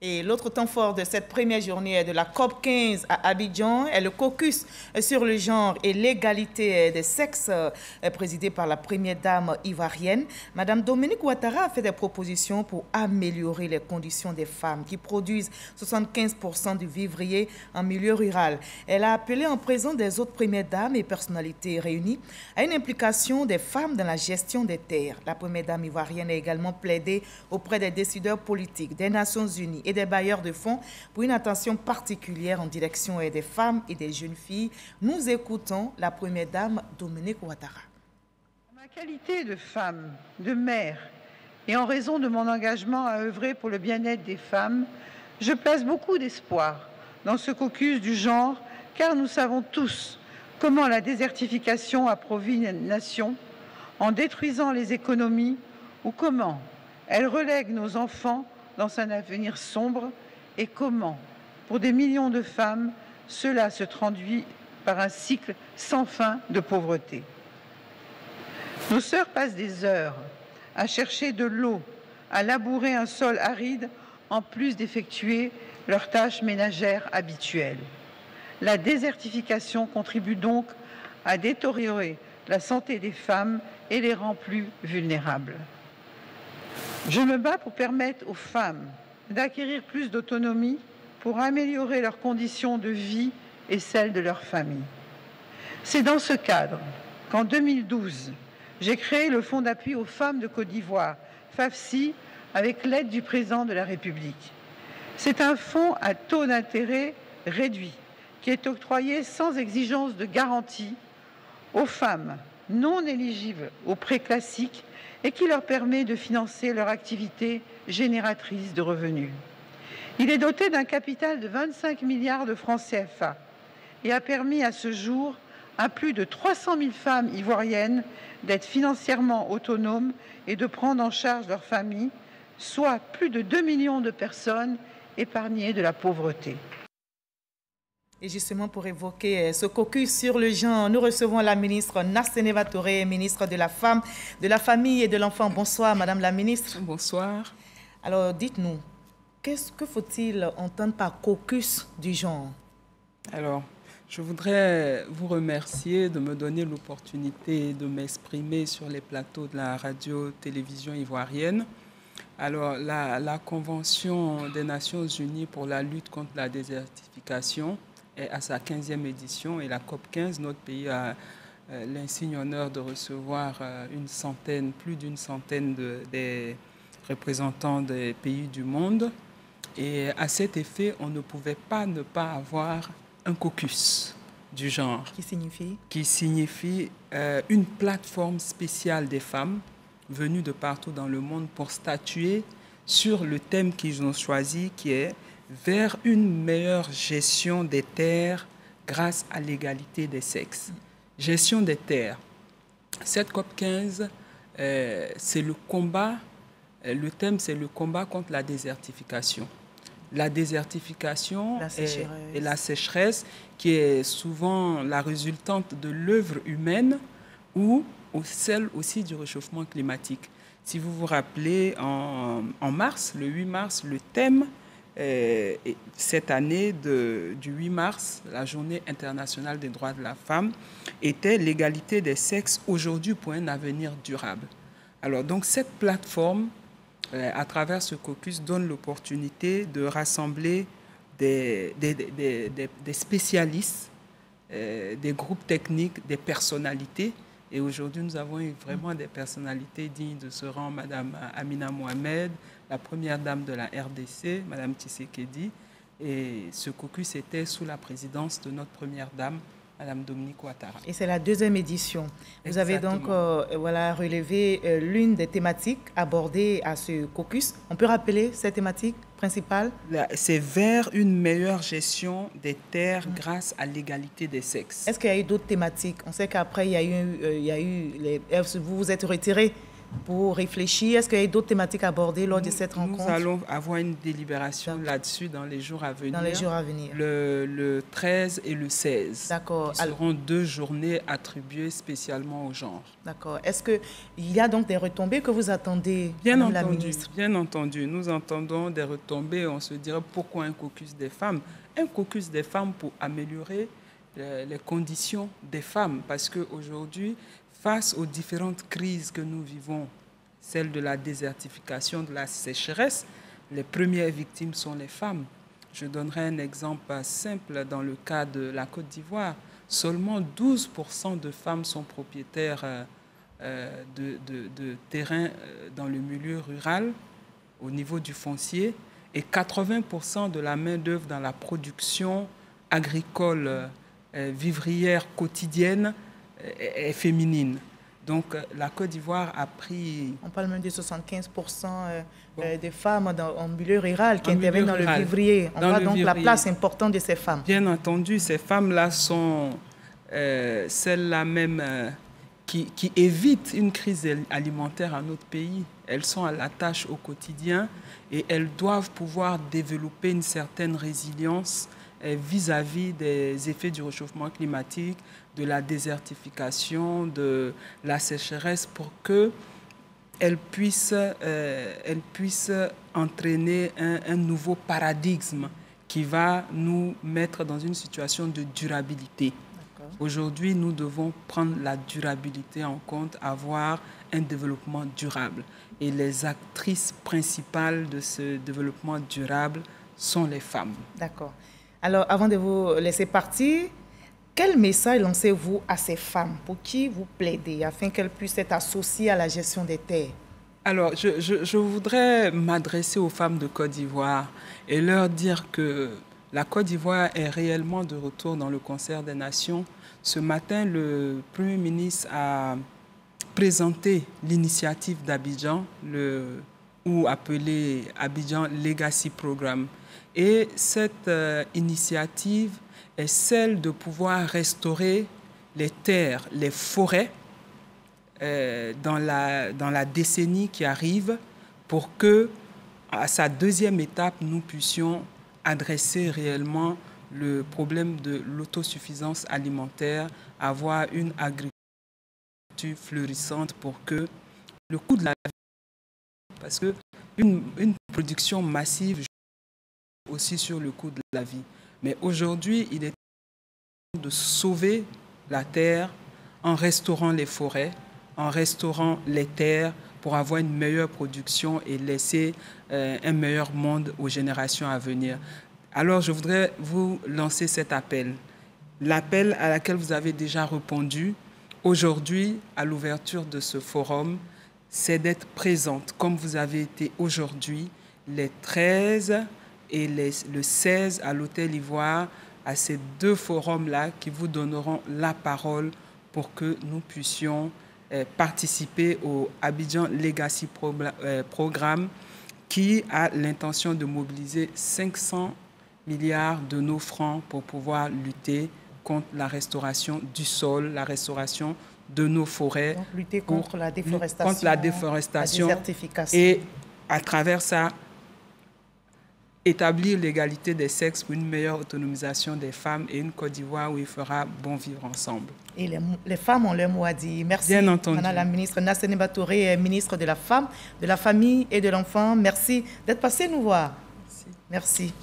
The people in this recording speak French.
Et l'autre temps fort de cette première journée de la COP 15 à Abidjan est le caucus sur le genre et l'égalité des sexes, présidé par la première dame ivoirienne. Madame Dominique Ouattara a fait des propositions pour améliorer les conditions des femmes qui produisent 75% du vivrier en milieu rural. Elle a appelé en présence des autres premières dames et personnalités réunies à une implication des femmes dans la gestion des terres. La première dame ivoirienne a également plaidé auprès des décideurs politiques, des Nations Unies et des bailleurs de fonds pour une attention particulière en direction des femmes et des jeunes filles. Nous écoutons la première dame Dominique Ouattara. En ma qualité de femme, de mère, et en raison de mon engagement à œuvrer pour le bien-être des femmes, je place beaucoup d'espoir dans ce caucus du genre, car nous savons tous comment la désertification appauvrit une nation en détruisant les économies ou comment elle relègue nos enfants dans un avenir sombre et comment, pour des millions de femmes, cela se traduit par un cycle sans fin de pauvreté. Nos sœurs passent des heures à chercher de l'eau, à labourer un sol aride, en plus d'effectuer leurs tâches ménagères habituelles. La désertification contribue donc à détériorer la santé des femmes et les rend plus vulnérables. Je me bats pour permettre aux femmes d'acquérir plus d'autonomie pour améliorer leurs conditions de vie et celles de leur famille. C'est dans ce cadre qu'en 2012, j'ai créé le Fonds d'appui aux femmes de Côte d'Ivoire, FAFSI, avec l'aide du président de la République. C'est un fonds à taux d'intérêt réduit qui est octroyé sans exigence de garantie aux femmes non éligibles aux prêts classiques et qui leur permet de financer leur activité génératrice de revenus. Il est doté d'un capital de 25 milliards de francs CFA et a permis à ce jour à plus de 300 000 femmes ivoiriennes d'être financièrement autonomes et de prendre en charge leur famille, soit plus de 2 millions de personnes épargnées de la pauvreté. Et justement, pour évoquer ce caucus sur le genre, nous recevons la ministre Narseneva Touré, ministre de la Femme, de la Famille et de l'Enfant. Bonsoir, Madame la ministre. Bonsoir. Alors, dites-nous, qu'est-ce que faut-il entendre par caucus du genre? Alors, je voudrais vous remercier de me donner l'opportunité de m'exprimer sur les plateaux de la radio-télévision ivoirienne. Alors, la Convention des Nations Unies pour la lutte contre la désertification est à sa 15e édition et la COP 15, notre pays a l'insigne honneur de recevoir plus d'une centaine des représentants des pays du monde. Et à cet effet, on ne pouvait pas ne pas avoir un caucus du genre. Qui signifie une plateforme spéciale des femmes venues de partout dans le monde pour statuer sur le thème qu'ils ont choisi, qui est vers une meilleure gestion des terres grâce à l'égalité des sexes. Gestion des terres. Cette COP 15, c'est le combat, le thème c'est le combat contre la désertification. La désertification et la sécheresse, qui est souvent la résultante de l'œuvre humaine ou celle aussi du réchauffement climatique. Si vous vous rappelez, en mars, le 8 mars, le thème cette année du 8 mars, la Journée internationale des droits de la femme, était l'égalité des sexes aujourd'hui pour un avenir durable. Alors donc cette plateforme, à travers ce caucus, donne l'opportunité de rassembler des spécialistes, des groupes techniques, des personnalités. Et aujourd'hui, nous avons eu vraiment des personnalités dignes de ce rang, Madame Amina Mohamed, la première dame de la RDC, Madame Tshisekedi. Et ce caucus était sous la présidence de notre première dame, Madame Dominique Ouattara. Et c'est la 2e édition. Vous avez donc relevé l'une des thématiques abordées à ce caucus. On peut rappeler cette thématique principale? C'est vers une meilleure gestion des terres grâce à l'égalité des sexes. Est-ce qu'il y a eu d'autres thématiques? On sait qu'après, vous vous êtes retiré pour réfléchir? Est-ce qu'il y a d'autres thématiques abordées lors de cette rencontre? Nous allons avoir une délibération là-dessus dans les jours à venir. Dans les jours à venir. Le 13 et le 16. D'accord. Qui seront 2 journées attribuées spécialement au genre. D'accord. Est-ce qu'il y a donc des retombées que vous attendez, Madame la ministre? Bien entendu. Nous entendons des retombées. On se dirait pourquoi un caucus des femmes? Un caucus des femmes pour améliorer les conditions des femmes. Parce qu'aujourd'hui, face aux différentes crises que nous vivons, celle de la désertification, de la sécheresse, les premières victimes sont les femmes. Je donnerai un exemple simple dans le cas de la Côte d'Ivoire. Seulement 12% de femmes sont propriétaires de terrains dans le milieu rural, au niveau du foncier, et 80% de la main-d'œuvre dans la production agricole vivrière quotidienne est féminine. Donc, la Côte d'Ivoire a pris... On parle même de 75% des femmes en milieu rural qui interviennent dans le vivrier. On voit donc la place importante de ces femmes. Bien entendu, ces femmes-là sont celles-là même qui évitent une crise alimentaire à notre pays. Elles sont à la tâche au quotidien et elles doivent pouvoir développer une certaine résilience vis-à-vis des effets du réchauffement climatique, de la désertification, de la sécheresse, pour qu'elles puissent entraîner un nouveau paradigme qui va nous mettre dans une situation de durabilité. Aujourd'hui, nous devons prendre la durabilité en compte, avoir un développement durable. Et les actrices principales de ce développement durable sont les femmes. D'accord. Alors, avant de vous laisser partir, quel message lancez-vous à ces femmes pour qui vous plaidez afin qu'elles puissent être associées à la gestion des terres? Alors, je voudrais m'adresser aux femmes de Côte d'Ivoire et leur dire que la Côte d'Ivoire est réellement de retour dans le concert des nations. Ce matin, le Premier ministre a présenté l'initiative d'Abidjan, ou appelée Abidjan Legacy Programme. Et cette initiative est celle de pouvoir restaurer les terres, les forêts dans la décennie qui arrive pour que, à sa deuxième étape, nous puissions adresser réellement le problème de l'autosuffisance alimentaire, avoir une agriculture fleurissante pour que le coût de la vie, parce qu'une production massive joue aussi sur le coût de la vie. Mais aujourd'hui, il est temps de sauver la terre en restaurant les forêts, en restaurant les terres pour avoir une meilleure production et laisser un meilleur monde aux générations à venir. Alors, je voudrais vous lancer cet appel. L'appel à laquelle vous avez déjà répondu aujourd'hui à l'ouverture de ce forum, c'est d'être présente, comme vous avez été aujourd'hui, les 13 et le 16 à l'Hôtel Ivoire, à ces 2 forums-là qui vous donneront la parole pour que nous puissions participer au Abidjan Legacy Programme qui a l'intention de mobiliser 500 milliards de nos francs pour pouvoir lutter contre la restauration du sol, la restauration de nos forêts. Donc, lutter contre la déforestation, contre la déforestation, la désertification. Et à travers ça, établir l'égalité des sexes pour une meilleure autonomisation des femmes et une Côte d'Ivoire où il fera bon vivre ensemble. Et les femmes ont leur mot à dire. Merci, bien entendu. Madame la ministre. Nassénéba Touré, ministre de la Femme, de la Famille et de l'Enfant. Merci d'être passée nous voir. Merci. Merci.